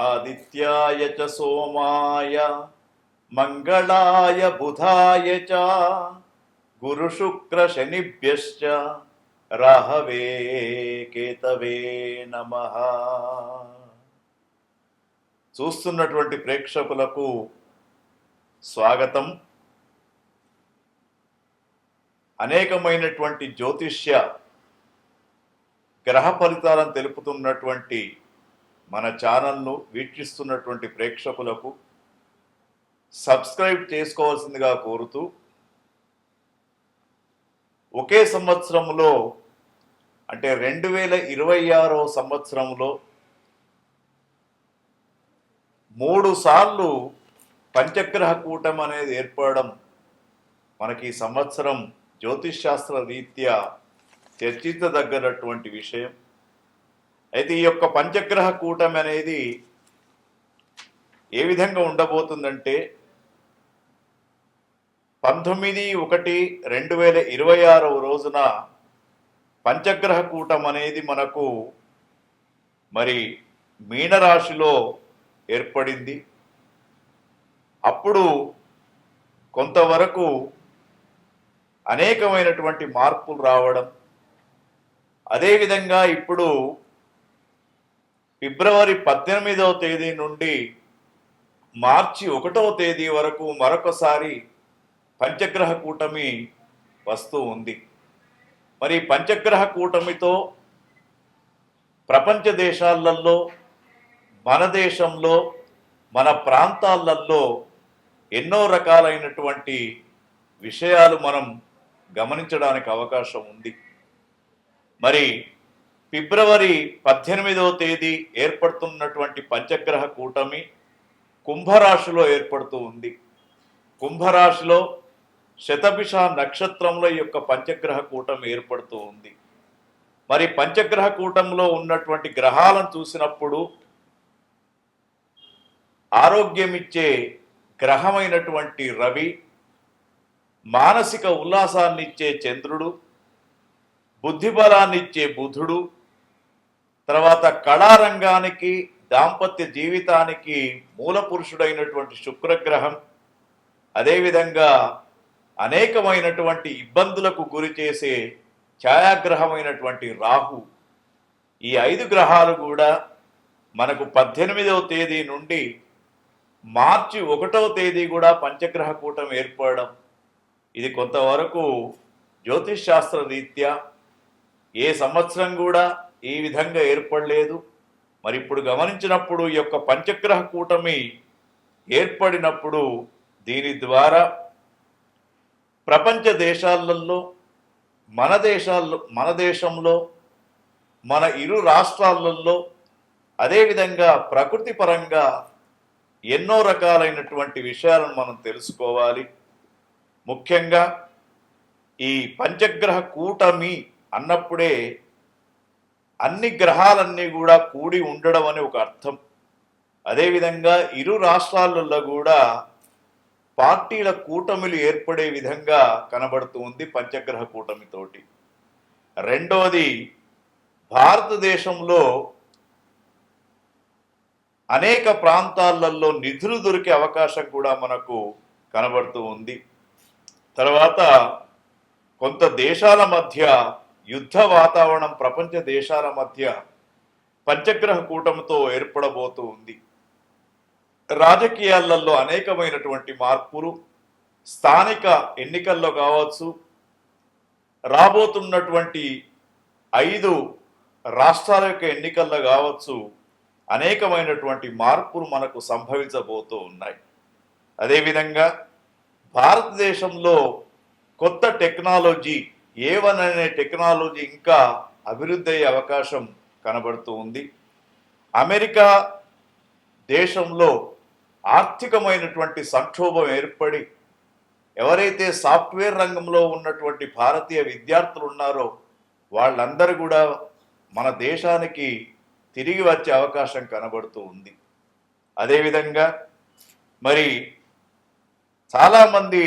ఆదిత్యాయ చ సోమాయ మంగళాయ బుధాయ చ గురు శుక్ర శనిభ్యశ్చ రాహవే కేతవే నమః. చూస్తున్నటువంటి ప్రేక్షకులకు స్వాగతం. అనేకమైనటువంటి జ్యోతిష్య గ్రహ ఫలితాలను తెలుపుతున్నటువంటి మన ఛానల్ను వీక్షిస్తున్నటువంటి ప్రేక్షకులకు సబ్స్క్రైబ్ చేసుకోవాల్సిందిగా కోరుతూ, ఒకే సంవత్సరంలో అంటే 2026వ సంవత్సరంలో 3 సార్లు పంచగ్రహ కూటమి అనేది ఏర్పడడం మనకి ఈ సంవత్సరం జ్యోతిష్ శాస్త్ర రీత్యా చర్చించదగ్గనటువంటి విషయం. అయితే ఈ యొక్క పంచగ్రహ కూటమి అనేది ఏ విధంగా ఉండబోతుందంటే 19/1/2026 రోజున పంచగ్రహ కూటమి అనేది మనకు మరి మీనరాశిలో ఏర్పడింది. అప్పుడు కొంతవరకు అనేకమైనటువంటి మార్పులు రావడం, అదేవిధంగా ఇప్పుడు ఫిబ్రవరి 18వ తేదీ నుండి మార్చి 1వ తేదీ వరకు మరొకసారి పంచగ్రహ కూటమి వస్తూ ఉంది. మరి పంచగ్రహ కూటమితో ప్రపంచ దేశాలలో, మన దేశంలో, మన ప్రాంతాలలో ఎన్నో రకాలైనటువంటి విషయాలు మనం గమనించడానికి అవకాశం ఉంది. మరి ఫిబ్రవరి 18వ తేదీ ఏర్పడుతున్నటువంటి పంచగ్రహ కూటమి కుంభరాశిలో ఏర్పడుతూ ఉంది. కుంభరాశిలో శతభిష నక్షత్రంలో ఈ యొక్క పంచగ్రహ కూటమి ఏర్పడుతూ ఉంది. మరి పంచగ్రహ కూటంలో ఉన్నటువంటి గ్రహాలను చూసినప్పుడు ఆరోగ్యమిచ్చే గ్రహమైనటువంటి రవి, మానసిక ఉల్లాసాన్నిచ్చే చంద్రుడు, బుద్ధిబలాన్నిచ్చే బుధుడు, తర్వాత కళారంగానికి, దాంపత్య జీవితానికి మూల పురుషుడైనటువంటి శుక్రగ్రహం, అదేవిధంగా అనేకమైనటువంటి ఇబ్బందులకు గురి చేసే ఛాయాగ్రహమైనటువంటి రాహు, ఈ 5 గ్రహాలు కూడా మనకు 18వ తేదీ నుండి మార్చి 1వ తేదీ కూడా పంచగ్రహ కూటమి ఏర్పడడం, ఇది కొంతవరకు జ్యోతిష్ శాస్త్ర రీత్యా ఏ సంవత్సరం కూడా ఈ విధంగా ఏర్పడలేదు. మరి ఇప్పుడు గమనించినప్పుడు ఈ యొక్క పంచగ్రహ కూటమి ఏర్పడినప్పుడు దీని ద్వారా ప్రపంచ దేశాలలో, మన దేశంలో, మన ఇరు రాష్ట్రాలలో, అదేవిధంగా ప్రకృతి పరంగా ఎన్నో రకాలైనటువంటి విషయాలను మనం తెలుసుకోవాలి. ముఖ్యంగా ఈ పంచగ్రహ కూటమి అన్నప్పుడే అన్ని గ్రహాలన్నీ కూడా కూడి ఉండడం అని ఒక అర్థం. అదేవిధంగా ఇరు రాష్ట్రాలలో కూడా పార్టీల కూటమిలు ఏర్పడే విధంగా కనబడుతూ ఉంది పంచగ్రహ కూటమితోటి. రెండవది, భారతదేశంలో అనేక ప్రాంతాలలో నిధులు దొరికే అవకాశం కూడా మనకు కనబడుతూ ఉంది. తర్వాత కొంత దేశాల మధ్య యుద్ధ వాతావరణం ప్రపంచ దేశాల మధ్య పంచగ్రహ కూటమితో ఏర్పడబోతూ ఉంది. రాజకీయాలలో అనేకమైనటువంటి మార్పులు, స్థానిక ఎన్నికల్లో కావచ్చు, రాబోతున్నటువంటి 5 రాష్ట్రాల యొక్క ఎన్నికల్లో కావచ్చు, అనేకమైనటువంటి మార్పులు మనకు సంభవించబోతూ ఉన్నాయి. అదేవిధంగా భారతదేశంలో కొత్త టెక్నాలజీ, A1 అనే టెక్నాలజీ ఇంకా అభివృద్ధి అయ్యే అవకాశం కనబడుతూ ఉంది. అమెరికా దేశంలో ఆర్థికమైనటువంటి సంక్షోభం ఏర్పడి ఎవరైతే సాఫ్ట్వేర్ రంగంలో ఉన్నటువంటి భారతీయ విద్యార్థులు ఉన్నారో వాళ్ళందరూ కూడా మన దేశానికి తిరిగి వచ్చే అవకాశం కనబడుతూ ఉంది. అదేవిధంగా మరి చాలామంది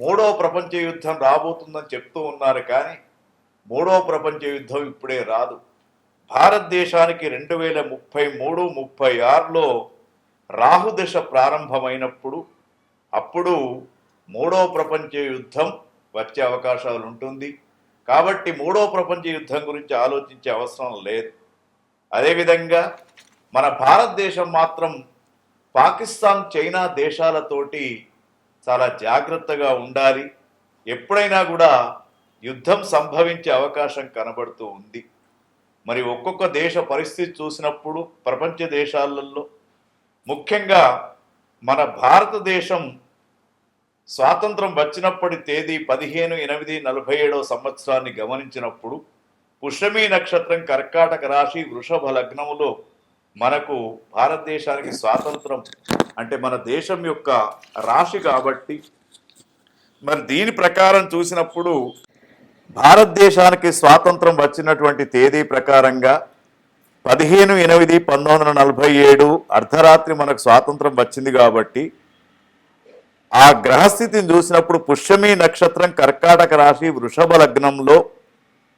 3వ ప్రపంచ యుద్ధం రాబోతుందని చెప్తూ ఉన్నారు, కానీ 3వ ప్రపంచ యుద్ధం ఇప్పుడే రాదు. భారతదేశానికి 2033-36లో రాహుదశ ప్రారంభమైనప్పుడు అప్పుడు మూడవ ప్రపంచ యుద్ధం వచ్చే అవకాశాలు ఉంటుంది. కాబట్టి మూడవ ప్రపంచ యుద్ధం గురించి ఆలోచించే అవసరం లేదు. అదేవిధంగా మన భారతదేశం మాత్రం పాకిస్తాన్, చైనా దేశాలతోటి చాలా జాగ్రత్తగా ఉండాలి. ఎప్పుడైనా కూడా యుద్ధం సంభవించే అవకాశం కనబడుతూ ఉంది. మరి ఒక్కొక్క దేశ పరిస్థితి చూసినప్పుడు ప్రపంచ దేశాలలో ముఖ్యంగా మన భారతదేశం స్వాతంత్రం వచ్చినప్పటి తేదీ 15/8/47 సంవత్సరాన్ని గమనించినప్పుడు పుష్యమి నక్షత్రం కర్కాటక రాశి వృషభ లగ్నములో మనకు భారతదేశానికి స్వాతంత్రం అంటే మన దేశం యొక్క రాశి కాబట్టి మరి దీని ప్రకారం చూసినప్పుడు భారతదేశానికి స్వాతంత్రం వచ్చినటువంటి తేదీ ప్రకారంగా 15/8/1947 అర్ధరాత్రి మనకు స్వాతంత్రం వచ్చింది కాబట్టి ఆ గ్రహస్థితిని చూసినప్పుడు పుష్యమి నక్షత్రం కర్కాటక రాశి వృషభ లగ్నంలో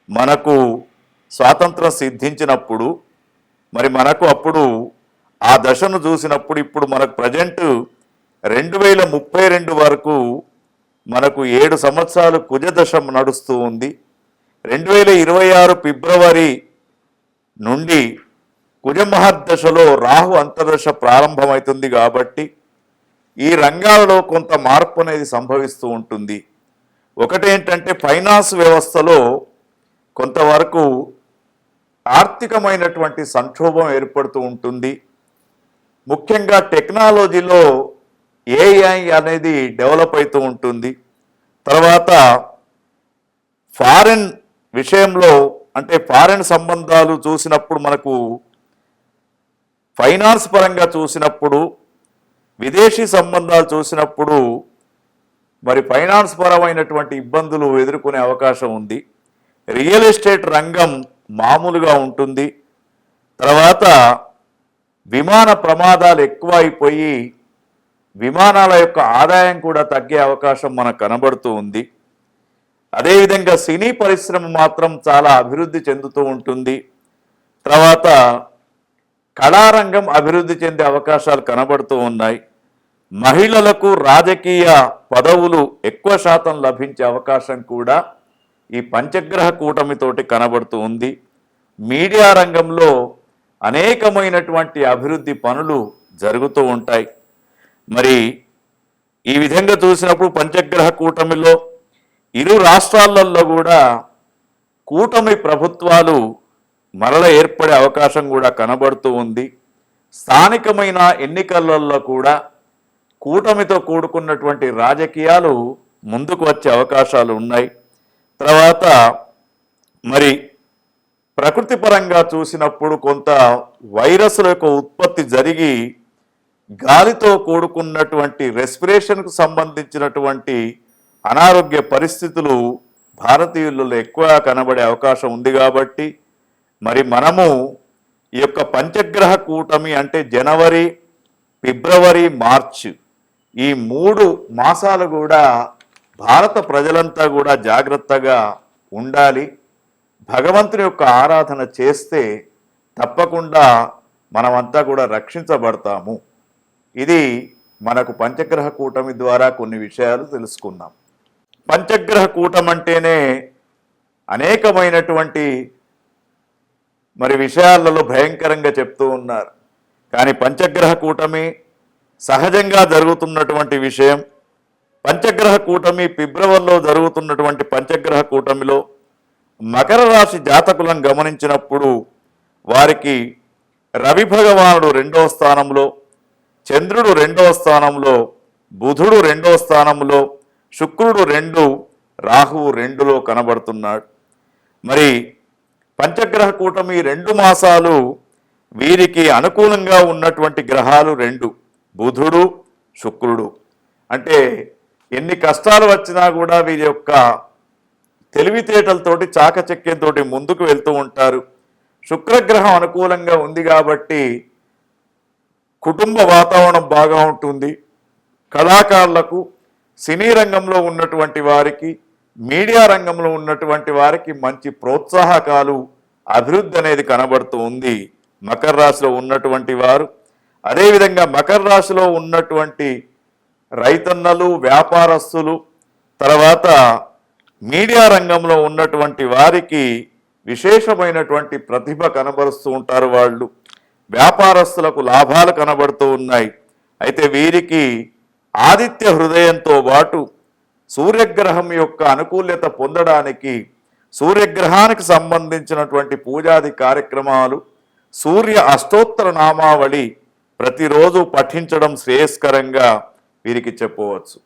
మనకు స్వాతంత్రం సిద్ధించినప్పుడు మరి మనకు అప్పుడు ఆ దశను చూసినప్పుడు ఇప్పుడు మనకు ప్రజెంట్ 2032 వరకు మనకు 7 సంవత్సరాలు కుజదశ నడుస్తూ ఉంది. 2026 ఫిబ్రవరి నుండి కుజమహర్దశలో రాహు అంతర్దశ ప్రారంభమవుతుంది కాబట్టి ఈ రంగాలలో కొంత మార్పు అనేది సంభవిస్తూ ఉంటుంది. ఒకటేంటంటే ఫైనాన్స్ వ్యవస్థలో కొంతవరకు ఆర్థికమైనటువంటి సంక్షోభం ఏర్పడుతూ ఉంటుంది. ముఖ్యంగా టెక్నాలజీలో ఏఐ అనేది డెవలప్ అవుతూ ఉంటుంది. తర్వాత ఫారెన్ విషయంలో అంటే ఫారెన్ సంబంధాలు చూసినప్పుడు మనకు ఫైనాన్స్ పరంగా చూసినప్పుడు విదేశీ సంబంధాలు చూసినప్పుడు మరి ఫైనాన్స్ పరమైనటువంటి ఇబ్బందులు ఎదుర్కొనే అవకాశం ఉంది. రియల్ ఎస్టేట్ రంగం మామూలుగా ఉంటుంది. తర్వాత విమాన ప్రమాదాలు ఎక్కువ అయిపోయి విమానాల యొక్క ఆదాయం కూడా తగ్గే అవకాశం మనకు కనబడుతూ ఉంది. అదేవిధంగా సినీ పరిశ్రమ మాత్రం చాలా అభివృద్ధి చెందుతూ ఉంటుంది. తర్వాత కళారంగం అభివృద్ధి చెందే అవకాశాలు కనబడుతూ ఉన్నాయి. మహిళలకు రాజకీయ పదవులు ఎక్కువ శాతం లభించే అవకాశం కూడా ఈ పంచగ్రహ కూటమితోటి కనబడుతూ ఉంది. మీడియా రంగంలో అనేకమైనటువంటి అభివృద్ధి పనులు జరుగుతూ ఉంటాయి. మరి ఈ విధంగా చూసినప్పుడు పంచగ్రహ కూటమిలో ఇరు రాష్ట్రాలలో కూడా కూటమి ప్రభుత్వాలు మరల ఏర్పడే అవకాశం కూడా కనబడుతూ ఉంది. స్థానికమైన ఎన్నికలలో కూడా కూటమితో కూడుకున్నటువంటి రాజకీయాలు ముందుకు వచ్చే అవకాశాలు ఉన్నాయి. తర్వాత మరి ప్రకృతి పరంగా చూసినప్పుడు కొంత వైరస్ల యొక్క ఉత్పత్తి జరిగి గాలితో కూడుకున్నటువంటి రెస్పిరేషన్కు సంబంధించినటువంటి అనారోగ్య పరిస్థితులు భారతీయులలో ఎక్కువగా కనబడే అవకాశం ఉంది. కాబట్టి మరి మనము ఈ యొక్క పంచగ్రహ కూటమి అంటే జనవరి, ఫిబ్రవరి, మార్చ్ ఈ 3 మాసాలు కూడా భారత ప్రజలంతా కూడా జాగ్రత్తగా ఉండాలి. భగవంతుని యొక్క ఆరాధన చేస్తే తప్పకుండా మనమంతా కూడా రక్షించబడతాము. ఇది మనకు పంచగ్రహ కూటమి ద్వారా కొన్ని విషయాలు తెలుసుకున్నాం. పంచగ్రహ కూటమి అంటేనే అనేకమైనటువంటి మరి విషయాలలో భయంకరంగా చెప్తూ ఉన్నారు. కానీ పంచగ్రహ కూటమి సహజంగా జరుగుతున్నటువంటి విషయం. పంచగ్రహ కూటమి ఫిబ్రవరిలో జరుగుతున్నటువంటి పంచగ్రహ కూటమిలో మకర రాశి జాతకులను గమనించినప్పుడు వారికి రవి భగవానుడు 2వ స్థానంలో, చంద్రుడు 2వ స్థానంలో, బుధుడు 2వ స్థానంలో, శుక్రుడు 2, రాహువు 2లో కనబడుతున్నాడు. మరి పంచగ్రహ కూటమి 2 మాసాలు వీరికి అనుకూలంగా ఉన్నటువంటి గ్రహాలు 2, బుధుడు, శుక్రుడు. అంటే ఎన్ని కష్టాలు వచ్చినా కూడా వీరి యొక్క తెలివితేటలతోటి చాకచక్యంతో ముందుకు వెళ్తూ ఉంటారు. శుక్రగ్రహం అనుకూలంగా ఉంది కాబట్టి కుటుంబ వాతావరణం బాగా ఉంటుంది. కళాకారులకు, సినీ రంగంలో ఉన్నటువంటి వారికి, మీడియా రంగంలో ఉన్నటువంటి వారికి మంచి ప్రోత్సాహకాలు అభివృద్ధి అనేది కనబడుతూ ఉంది మకర రాశిలో ఉన్నటువంటి వారు. అదేవిధంగా మకర రాశిలో ఉన్నటువంటి రైతన్నలు, వ్యాపారస్తులు, తర్వాత మీడియా రంగంలో ఉన్నటువంటి వారికి విశేషమైనటువంటి ప్రతిభ కనబరుస్తూ ఉంటారు. వాళ్ళు వ్యాపారస్తులకు లాభాలు కనబడుతూ ఉన్నాయి. అయితే వీరికి ఆదిత్య హృదయంతో పాటు సూర్యగ్రహం యొక్క అనుకూల్యత పొందడానికి సూర్యగ్రహానికి సంబంధించినటువంటి పూజాది కార్యక్రమాలు, సూర్య అష్టోత్తర నామావళి ప్రతిరోజు పఠించడం శ్రేయస్కరంగా వీరికి చెప్పవచ్చు.